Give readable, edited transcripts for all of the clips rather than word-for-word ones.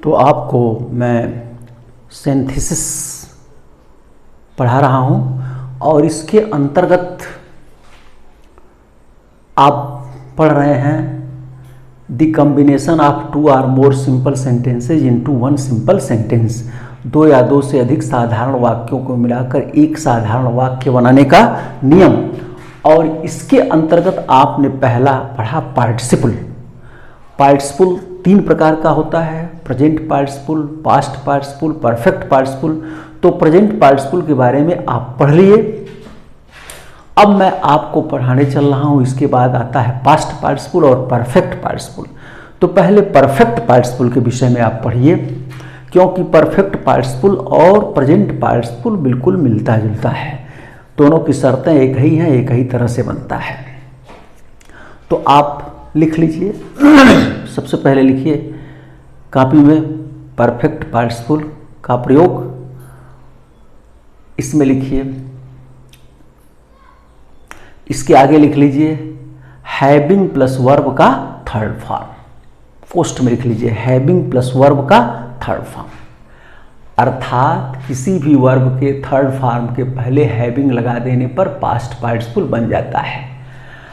तो आपको मैं सिंथेसिस पढ़ा रहा हूँ और इसके अंतर्गत आप पढ़ रहे हैं the combination of two or more simple sentences into one simple sentence. दो या दो से अधिक साधारण वाक्यों को मिलाकर एक साधारण वाक्य बनाने का नियम। और इसके अंतर्गत आपने पहला पढ़ा पार्टिसिपल। पार्टिसिपल तीन प्रकार का होता है, present participle, past participle, perfect participle. तो प्रेजेंट पार्टिसिपल के बारे में आप पढ़ लिए। अब मैं आपको पढ़ाने चल रहा हूँ, इसके बाद आता है पास्ट पार्टिसिपल और परफेक्ट पार्टिसिपल। तो पहले परफेक्ट पार्टिसिपल के विषय में आप पढ़िए, क्योंकि परफेक्ट पार्टिसिपल और प्रेजेंट पार्टिसिपल बिल्कुल मिलता जुलता है, दोनों की शर्तें एक ही हैं, एक ही तरह से बनता है। तो आप लिख लीजिए, सबसे पहले लिखिए कॉपी में परफेक्ट पार्टिसिपल का प्रयोग। इसमें लिखिए, इसके आगे लिख लीजिए हैविंग प्लस वर्ब का थर्ड फॉर्म। पोस्ट में लिख लीजिए हैविंग प्लस वर्ब का थर्ड फॉर्म, अर्थात किसी भी वर्ब के थर्ड फॉर्म के पहले हैविंग लगा देने पर पास्ट पार्टिसिपल बन जाता है।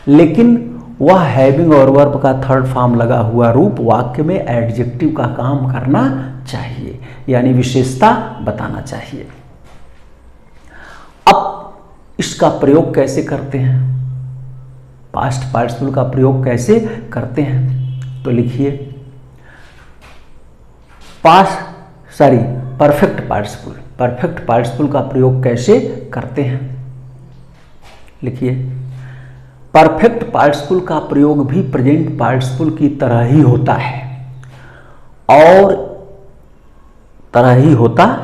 लेकिन वह हैविंग और वर्ब का थर्ड फॉर्म लगा हुआ रूप वाक्य में एडजेक्टिव का काम करना चाहिए, यानी विशेषता बताना चाहिए। अब इसका प्रयोग कैसे करते हैं, पास्ट पार्टिसिपल का प्रयोग कैसे करते हैं, तो लिखिए परफेक्ट पार्टिसिपल। परफेक्ट पार्टिसिपल का प्रयोग कैसे करते हैं, लिखिए परफेक्ट पार्टिसिपल का प्रयोग भी प्रेजेंट पार्टिसिपल की तरह ही होता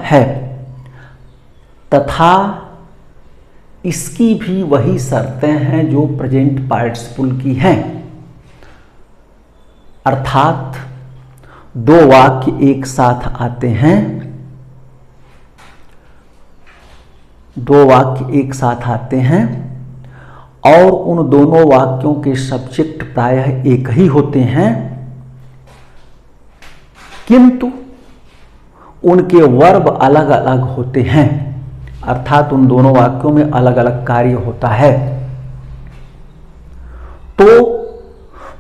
है तथा इसकी भी वही शर्तें हैं जो प्रेजेंट पार्टिसिपल की हैं। अर्थात दो वाक्य एक साथ आते हैं, और उन दोनों वाक्यों के सब्जेक्ट प्रायः एक ही होते हैं, किंतु उनके वर्ब अलग अलग होते हैं। अर्थात उन दोनों वाक्यों में अलग अलग कार्य होता है। तो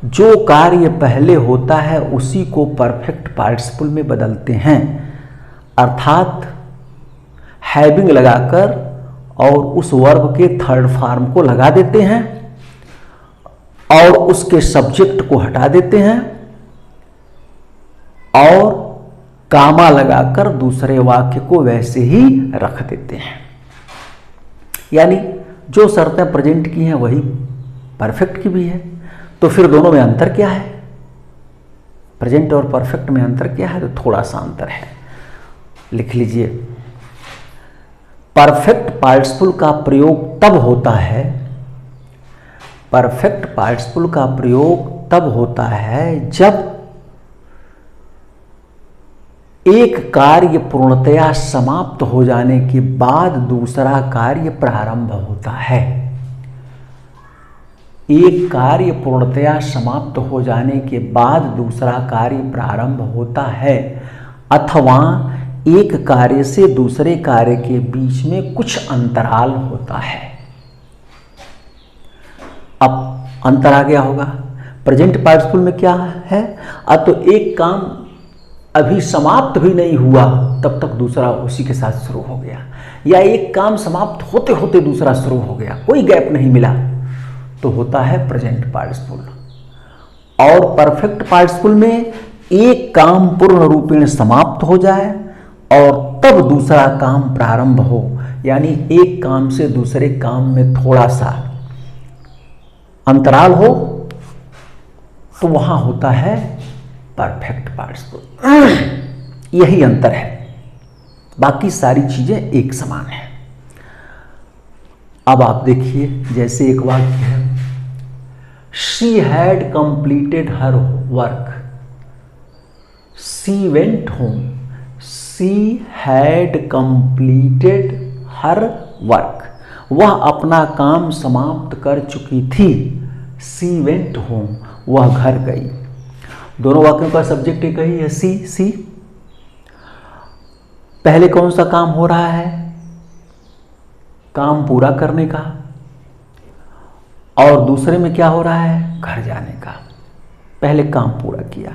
जो कार्य पहले होता है उसी को परफेक्ट पार्टिसिपल में बदलते हैं। अर्थात हैविंग लगाकर और उस वर्ब के थर्ड फॉर्म को लगा देते हैं और उसके सब्जेक्ट को हटा देते हैं और कामा लगाकर दूसरे वाक्य को वैसे ही रख देते हैं। यानी जो शर्तें प्रेजेंट की हैं वही परफेक्ट की भी है। तो फिर दोनों में अंतर क्या है, प्रेजेंट और परफेक्ट में अंतर क्या है, तो थोड़ा सा अंतर है। लिख लीजिए परफेक्ट पार्टिसिपल का प्रयोग तब होता है जब एक कार्य पूर्णतया समाप्त हो जाने के बाद दूसरा कार्य प्रारंभ होता है। एक कार्य पूर्णतया समाप्त हो जाने के बाद दूसरा कार्य प्रारंभ होता है, अथवा एक कार्य से दूसरे कार्य के बीच में कुछ अंतराल होता है। अब अंतर आ गया होगा। प्रेजेंट पार्टिसिपल में क्या है, अब तो एक काम अभी समाप्त भी नहीं हुआ तब तक दूसरा उसी के साथ शुरू हो गया, या एक काम समाप्त होते होते दूसरा शुरू हो गया, कोई गैप नहीं मिला, तो होता है प्रेजेंट पार्टिसिपल। और परफेक्ट पार्टिसिपल में एक काम पूर्ण रूपेण समाप्त हो जाए और तब दूसरा काम प्रारंभ हो, यानी एक काम से दूसरे काम में थोड़ा सा अंतराल हो, तो वहां होता है परफेक्ट पार्टिसिपल। यही अंतर है, बाकी सारी चीजें एक समान है। अब आप देखिए, जैसे एक वाक्य है, she had completed her work, she went home. She had completed her work, वह अपना काम समाप्त कर चुकी थी। सी वेंट होम, वह घर गई। दोनों वाक्यों का सब्जेक्ट एक ही है, सी। पहले कौन सा काम हो रहा है? काम पूरा करने का। और दूसरे में क्या हो रहा है? घर जाने का। पहले काम पूरा किया,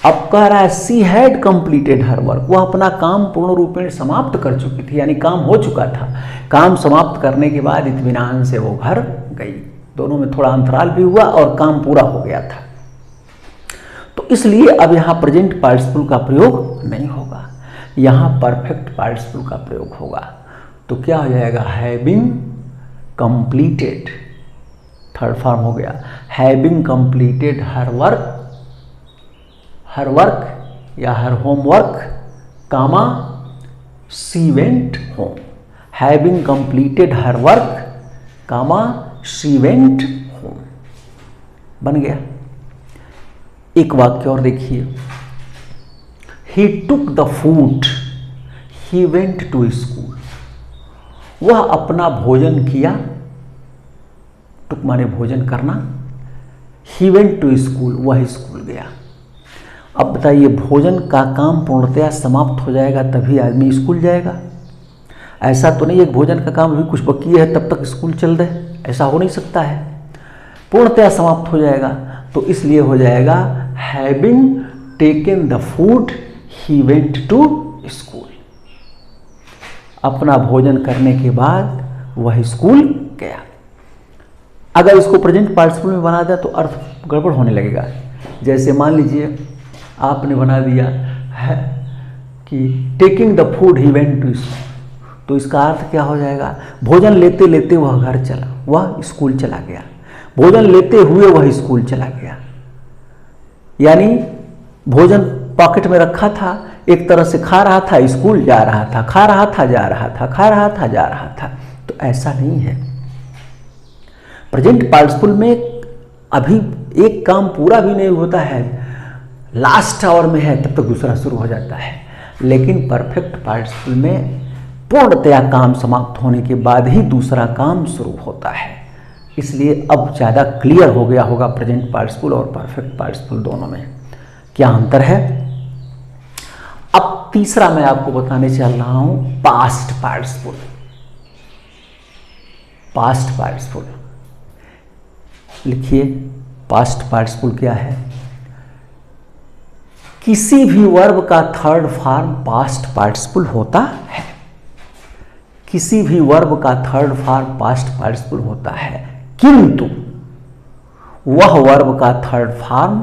अब कह रहा है she had completed her work, वह अपना काम पूर्ण रूपेण समाप्त कर चुकी थी, यानी काम हो चुका था। काम समाप्त करने के बाद इत्मीनान से वो घर गई। दोनों में थोड़ा अंतराल भी हुआ और काम पूरा हो गया था। तो इसलिए अब यहाँ प्रेजेंट पार्टिसिपल का प्रयोग नहीं होगा, यहाँ परफेक्ट पार्टिसिपल का प्रयोग होगा। तो क्या हो जाएगा? हैविंग कंप्लीटेड, थर्ड फॉर्म हो गया, हैविंग कंप्लीटेड हर वर्क या her homework, comma she went home. Having completed her work, comma she went home. बन गया। एक वाक्य और देखिए, he took the food, he went to school. वह अपना भोजन किया, टुक माने भोजन करना, ही वेंट टू स्कूल, वह स्कूल गया। अब बताइए, भोजन का काम पूर्णतया समाप्त हो जाएगा तभी आदमी स्कूल जाएगा? ऐसा तो नहीं है भोजन का काम अभी कुछ बाकी है तब तक स्कूल चल रहे, ऐसा हो नहीं सकता है। पूर्णतया समाप्त हो जाएगा, तो इसलिए हो जाएगा having taken the food he went to school. अपना भोजन करने के बाद वह स्कूल गया। अगर इसको प्रेजेंट पार्टिसिपल में बना दिया तो अर्थ गड़बड़ होने लगेगा। जैसे मान लीजिए आपने बना दिया है कि taking the food he went to school, तो इसका अर्थ क्या हो जाएगा? भोजन लेते लेते वह घर चला, वह स्कूल चला गया। भोजन लेते हुए वह स्कूल चला गया, यानी भोजन पॉकेट में रखा था, एक तरह से खा रहा था, स्कूल जा रहा था, खा रहा था, जा रहा था, खा रहा था, जा रहा था। तो ऐसा नहीं है। प्रेजेंट पार्टिसिपल में अभी एक काम पूरा भी नहीं होता है, लास्ट आवर में है तब तक दूसरा शुरू हो जाता है। लेकिन परफेक्ट पार्टिसिपल में पूर्णतया काम समाप्त होने के बाद ही दूसरा काम शुरू होता है। इसलिए अब ज़्यादा क्लियर हो गया होगा प्रेजेंट पार्टिसिपल और परफेक्ट पार्टिसिपल दोनों में क्या अंतर है। अब तीसरा मैं आपको बताने चल रहा हूं पास्ट पार्टिसिपल। पास्ट पार्टिसिपल लिखिए, पास्ट पार्टिसिपल क्या है? किसी भी वर्ब का थर्ड फॉर्म पास्ट पार्टिसिपल होता है। किसी भी वर्ब का थर्ड फॉर्म पास्ट पार्टिसिपल होता है, किंतु वह वर्ब का थर्ड फॉर्म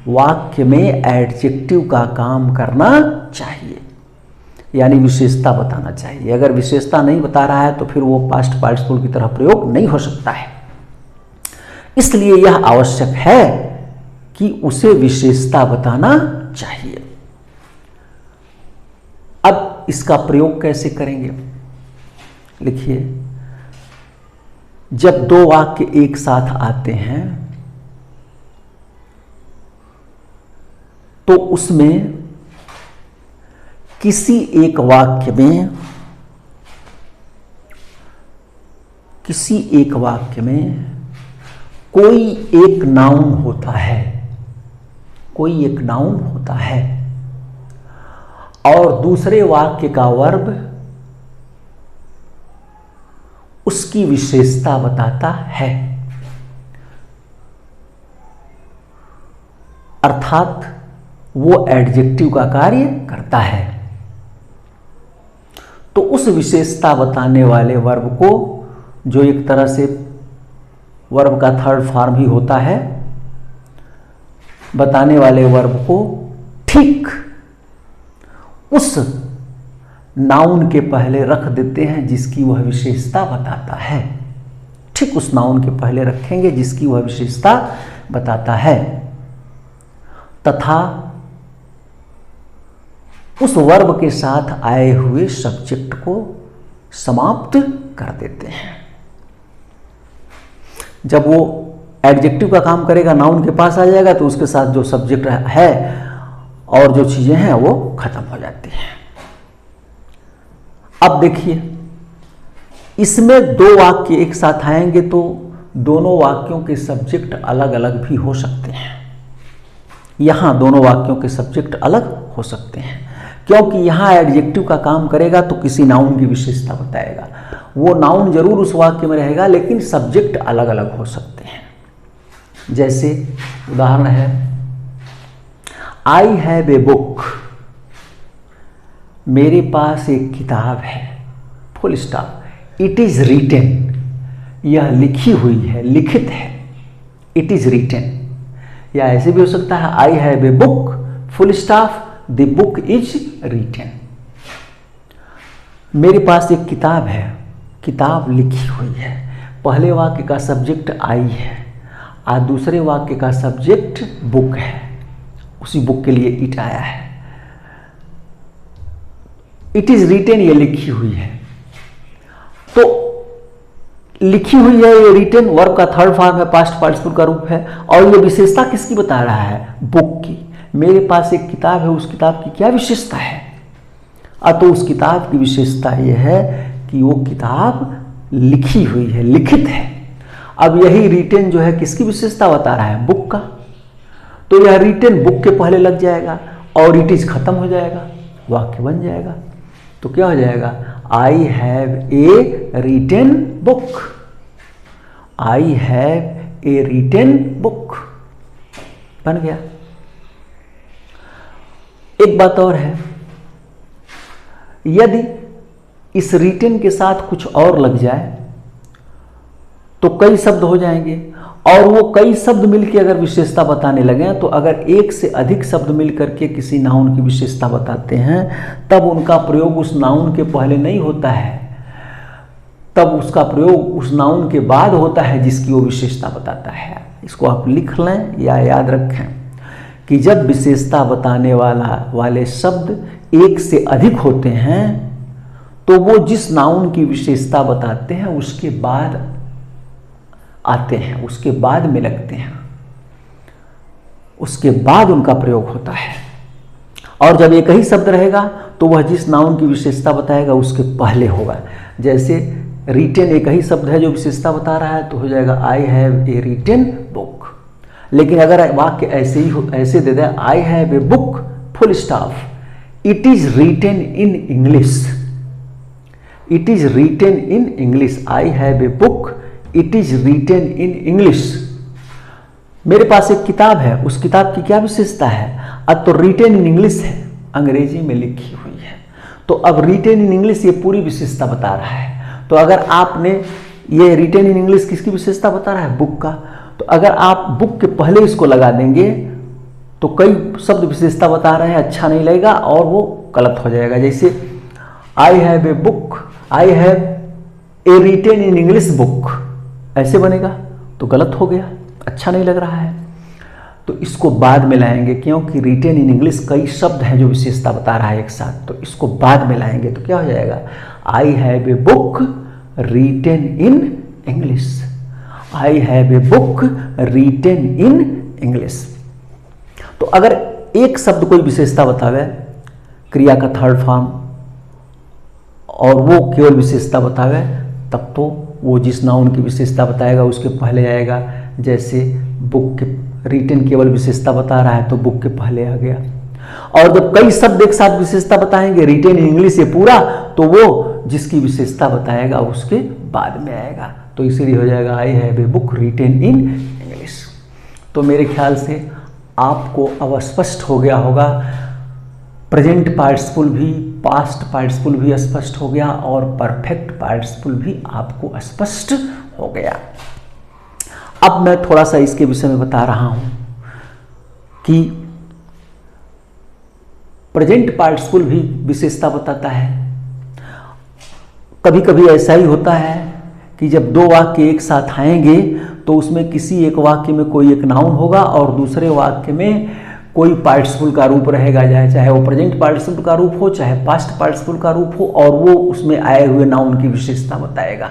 वाक्य में एडजेक्टिव का काम करना चाहिए, यानी विशेषता बताना चाहिए। अगर विशेषता नहीं बता रहा है तो फिर वो पास्ट पार्टिसिपल की तरह प्रयोग नहीं हो सकता है। इसलिए यह आवश्यक है कि उसे विशेषता बताना चाहिए। अब इसका प्रयोग कैसे करेंगे? लिखिए, जब दो वाक्य एक साथ आते हैं तो उसमें किसी एक वाक्य में कोई एक नाउन होता है, कोई एक नाउन होता है और दूसरे वाक्य का वर्ब उसकी विशेषता बताता है, अर्थात वो एडजेक्टिव का कार्य करता है। तो उस विशेषता बताने वाले वर्ब को, जो एक तरह से वर्ब का थर्ड फॉर्म ही होता है, बताने वाले वर्ब को ठीक उस नाउन के पहले रख देते हैं जिसकी वह विशेषता बताता है। ठीक उस नाउन के पहले रखेंगे जिसकी वह विशेषता बताता है, तथा उस वर्ब के साथ आए हुए सब्जेक्ट को समाप्त कर देते हैं। जब वो एडजेक्टिव का काम करेगा, नाउन के पास आ जाएगा, तो उसके साथ जो सब्जेक्ट है और जो चीजें हैं वो खत्म हो जाती हैं। अब देखिए, इसमें दो वाक्य एक साथ आएंगे तो दोनों वाक्यों के सब्जेक्ट अलग अलग भी हो सकते हैं। यहां दोनों वाक्यों के सब्जेक्ट अलग हो सकते हैं। क्योंकि यहाँ एडजेक्टिव का काम करेगा तो किसी नाउन की विशेषता बताएगा। वो नाउन जरूर उस वाक्य में रहेगा लेकिन सब्जेक्ट अलग अलग हो सकते हैं। जैसे उदाहरण है, आई हैव ए बुक, मेरे पास एक किताब है, full stop. It is written, यह लिखी हुई है, लिखित है, इट इज रिटेन। या ऐसे भी हो सकता है, I have a book, full stop, the book is written. मेरे पास एक किताब है, किताब लिखी हुई है। पहले वाक्य का सब्जेक्ट आई है और दूसरे वाक्य का सब्जेक्ट बुक है, उसी बुक के लिए इट आया है। इट इज रिटेन, ये लिखी हुई है। तो लिखी हुई है, ये रिटेन वर्ब का थर्ड फॉर्म है, पास्ट पार्टिसिपल का रूप है। और ये विशेषता किसकी बता रहा है? बुक की। मेरे पास एक किताब है, उस किताब की क्या विशेषता है? तो उस किताब की विशेषता यह है कि वो किताब लिखी हुई है, लिखित है। अब यही रिटेन जो है किसकी विशेषता बता रहा है? बुक का। तो यह रिटेन बुक के पहले लग जाएगा और इट इज खत्म हो जाएगा, वाक्य बन जाएगा। तो क्या हो जाएगा? I have a written book, I have a written book, बन गया। एक बात और है, यदि इस रिटेन के साथ कुछ और लग जाए तो कई शब्द हो जाएंगे, और वो कई शब्द मिलकर अगर विशेषता बताने लगे तो अगर एक से अधिक शब्द मिलकर के किसी नाउन की विशेषता बताते हैं तब उनका प्रयोग उस नाउन के पहले नहीं होता है, तब उसका प्रयोग उस नाउन के बाद होता है जिसकी वो विशेषता बताता है। इसको आप लिख लें या याद रखें कि जब विशेषता बताने वाले शब्द एक से अधिक होते हैं तो वो जिस नाउन की विशेषता बताते हैं उसके बाद आते हैं, उसके बाद में लगते हैं, उसके बाद उनका प्रयोग होता है। और जब एक ही शब्द रहेगा तो वह जिस नाउन की विशेषता बताएगा उसके पहले होगा। जैसे रिटेन एक ही शब्द है जो विशेषता बता रहा है तो हो जाएगा I have a written book. लेकिन अगर वाक्य ऐसे दे दे, I have a book full stop, it is written in English, it is written in English, I have a book, it is written in English. मेरे पास एक किताब है, उस किताब की क्या विशेषता है? अब तो रिटेन इन इंग्लिश है, अंग्रेजी में लिखी हुई है। तो अब रिटेन इन इंग्लिश ये पूरी विशेषता बता रहा है। तो अगर आपने ये रिटेन इन इंग्लिश किसकी विशेषता बता रहा है? बुक का। तो अगर आप बुक के पहले इसको लगा देंगे तो कई शब्द विशेषता बता रहे हैं, अच्छा नहीं लगेगा और वो गलत हो जाएगा। जैसे I have a book, I have a written in English book, ऐसे बनेगा तो गलत हो गया, अच्छा नहीं लग रहा है। तो इसको बाद में लाएंगे क्योंकि रिटेन इन इंग्लिश कई शब्द हैं जो विशेषता बता रहा है एक साथ, तो इसको बाद में लाएंगे। तो क्या हो जाएगा? I have a book retain in English, I have a book retain in English. तो अगर एक शब्द कोई विशेषता बतावे, क्रिया का थर्ड फॉर्म, और वो केवल विशेषता बतावे, तब तो वो जिस नाउन की विशेषता बताएगा उसके पहले आएगा। जैसे बुक के रिटेन केवल विशेषता बता रहा है तो बुक के पहले आ गया। और जब कई शब्द एक साथ विशेषता बताएंगे, रिटेन इन इंग्लिश ये पूरा, तो वो जिसकी विशेषता बताएगा उसके बाद में आएगा। तो इसीलिए हो जाएगा I have a book retain in English. तो मेरे ख्याल से आपको अब स्पष्ट हो गया होगा, प्रेजेंट पार्टिसिपल भी, पास्ट पार्टिसिपल भी स्पष्ट हो गया और परफेक्ट पार्टिसिपल भी आपको स्पष्ट हो गया। अब मैं थोड़ा सा इसके विषय में बता रहा हूं कि प्रेजेंट पार्टिसिपल भी विशेषता बताता है। कभी कभी ऐसा ही होता है कि जब दो वाक्य एक साथ आएंगे तो उसमें किसी एक वाक्य में कोई एक नाउन होगा और दूसरे वाक्य में कोई पार्टिसिपल का रूप रहेगा, चाहे वो प्रेजेंट पार्टिसिपल का रूप हो चाहे पास्ट पार्टिसिपल का रूप हो, और वो उसमें आए हुए नाउन की विशेषता बताएगा।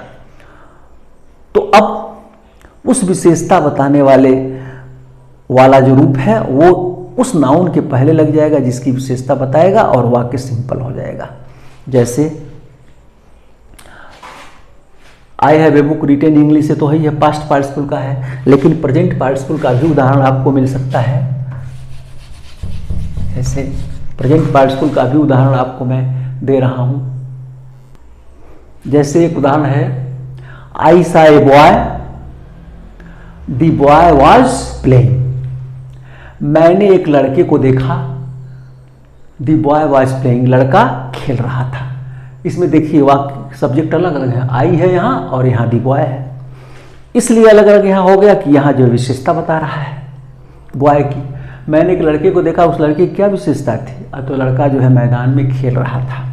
तो अब उस विशेषता बताने वाला जो रूप है वो उस नाउन के पहले लग जाएगा जिसकी विशेषता बताएगा और वाक्य सिंपल हो जाएगा। जैसे I have a book retain English से तो है, यह पास्ट पार्टिसिपल का है, लेकिन प्रेजेंट पार्टिसिपल का भी उदाहरण आपको मिल सकता है। जैसे प्रेजेंट पार्टिसिपल का भी उदाहरण आपको मैं दे रहा हूं। जैसे एक उदाहरण है, आई saw a boy, the boy was playing. मैंने एक लड़के को देखा, द बॉय वॉज प्लेइंग, लड़का खेल रहा था। इसमें देखिए वाक्य सब्जेक्ट अलग अलग है, आई है यहाँ और यहाँ द बॉय है, इसलिए अलग अलग यहाँ हो गया कि यहाँ जो विशेषता बता रहा है बॉय की। मैंने एक लड़के को देखा, उस लड़के की क्या विशेषता थी? तो लड़का जो है मैदान में खेल रहा था,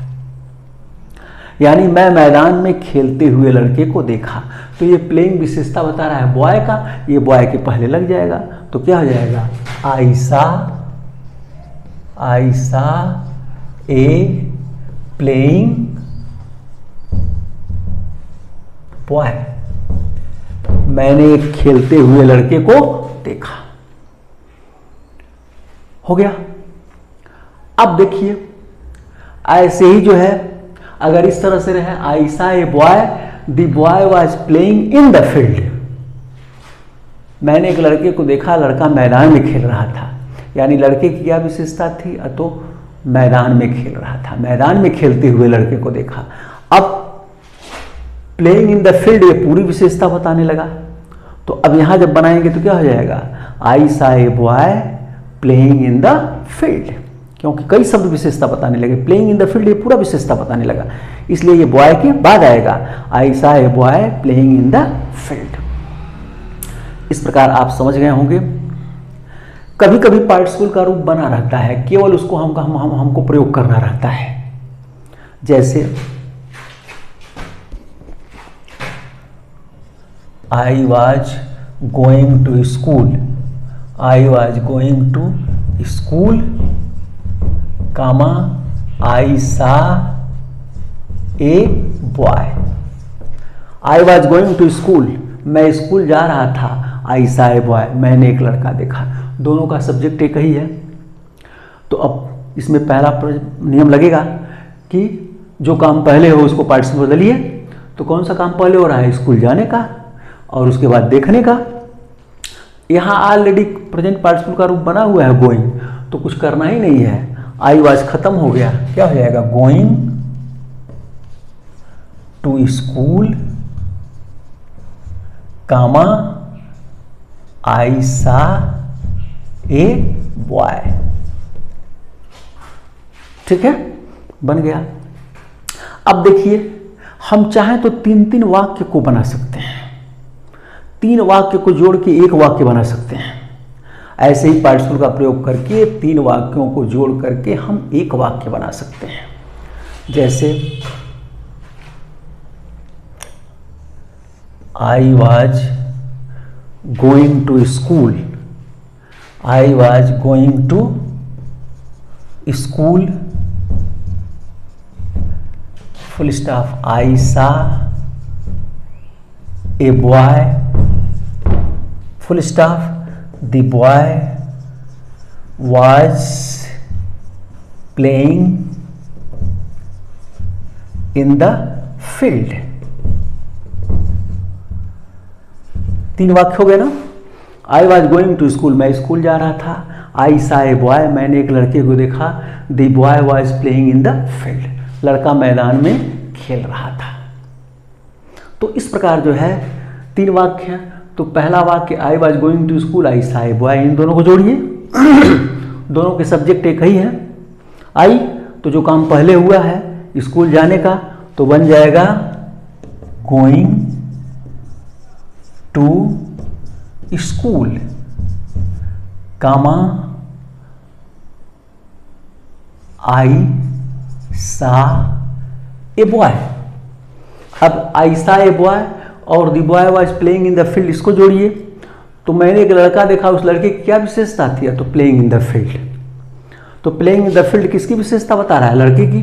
यानी मैं मैदान में खेलते हुए लड़के को देखा। तो ये प्लेइंग विशेषता बता रहा है बॉय का, ये बॉय के पहले लग जाएगा, तो क्या हो जाएगा? आई सा ए प्लेइंग बॉय, मैंने एक खेलते हुए लड़के को देखा। हो गया। अब देखिए ऐसे ही जो है, अगर इस तरह से रहे, आई saw a boy, the boy was playing in the field, मैंने एक लड़के को देखा, लड़का मैदान में खेल रहा था, यानी लड़के की क्या विशेषता थी? तो मैदान में खेल रहा था, मैदान में खेलते हुए लड़के को देखा। अब प्लेइंग इन द फील्ड, ये पूरी विशेषता बताने लगा। तो अब यहां जब बनाएंगे तो क्या हो जाएगा? आई saw a boy playing in the field, क्योंकि कई शब्द विशेषता बताने लगे। प्लेइंग इन द फील्ड ये पूरा विशेषता बताने लगा, इसलिए ये बॉय के बाद आएगा, आई saw a boy playing in the field. इस प्रकार आप समझ गए होंगे। कभी कभी पार्टिसिपल का रूप बना रहता है, केवल उसको हमको प्रयोग करना रहता है। जैसे I was going to school, I was going to school, comma I saw a boy. I was going to school, मैं स्कूल जा रहा था, आई सा ए बॉय, मैंने एक लड़का देखा। दोनों का सब्जेक्ट एक ही है। तो अब इसमें पहला नियम लगेगा कि जो काम पहले हो उसको पार्टिसिपल बदलिए। तो कौन सा काम पहले हो रहा है? स्कूल जाने का, और उसके बाद देखने का। यहाँ ऑलरेडी प्रेजेंट पार्टिसिपल का रूप बना हुआ है गोइंग, तो कुछ करना ही नहीं है। आई वाज खत्म हो गया, क्या हो जाएगा? Going to school, comma I saw a boy. ठीक है, बन गया। अब देखिए, हम चाहें तो तीन तीन वाक्य को बना सकते हैं, तीन वाक्य को जोड़ के एक वाक्य बना सकते हैं। ऐसे ही पार्टिसिपल का प्रयोग करके तीन वाक्यों को जोड़ करके हम एक वाक्य बना सकते हैं। जैसे I was going to school, I was going to school, full stop, I saw a boy, full stop, the boy was playing in the field। तीन वाक्य हो गए ना। I was going to school, मैं स्कूल जा रहा था। आई saw a boy, मैंने एक लड़के को देखा। The boy was playing in the field, लड़का मैदान में खेल रहा था। तो इस प्रकार जो है तीन वाक्य हैं। तो पहला वाक्य I was going to school, I saw a boy, इन दोनों को जोड़िए। दोनों के सब्जेक्ट एक ही है। आई तो जो काम पहले हुआ है स्कूल जाने का, तो बन जाएगा going to school, comma I saw a boy. अब आई सा ए बॉय और the boy was playing in the field, इसको जोड़िए। तो मैंने एक लड़का देखा, उस लड़के की क्या विशेषता थी? तो प्लेइंग इन द फील्ड। तो प्लेइंग इन द फील्ड किसकी विशेषता बता रहा है? लड़के की।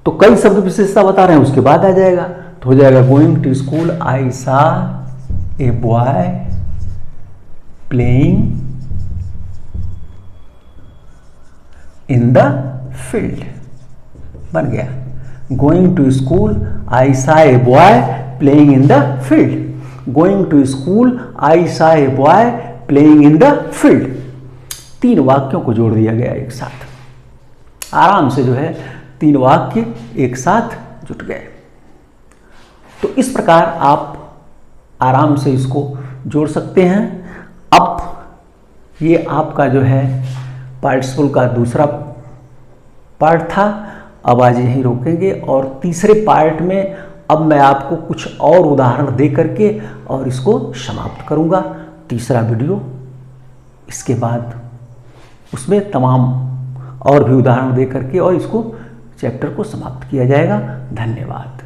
तो कई शब्द विशेषता बता रहे हैं, उसके बाद आ जाएगा, तो हो जाएगा going to school, I saw a boy playing in the field, बन गया। Going to school, I saw a boy playing in the field. Going to school, I saw a boy playing in the field. तीन वाक्यों को जोड़ दिया गया एक साथ। आराम से जो है 3 वाक्य एक साथ जुट गए। तो इस प्रकार आप आराम से इसको जोड़ सकते हैं। अब ये आपका जो है पार्टिसिपल का दूसरा पार्ट था। अब आज यहीं रोकेंगे और तीसरे पार्ट में अब मैं आपको कुछ और उदाहरण दे करके और इसको समाप्त करूंगा। तीसरा वीडियो इसके बाद उसमें तमाम और भी उदाहरण दे करके और इसको चैप्टर को समाप्त किया जाएगा। धन्यवाद।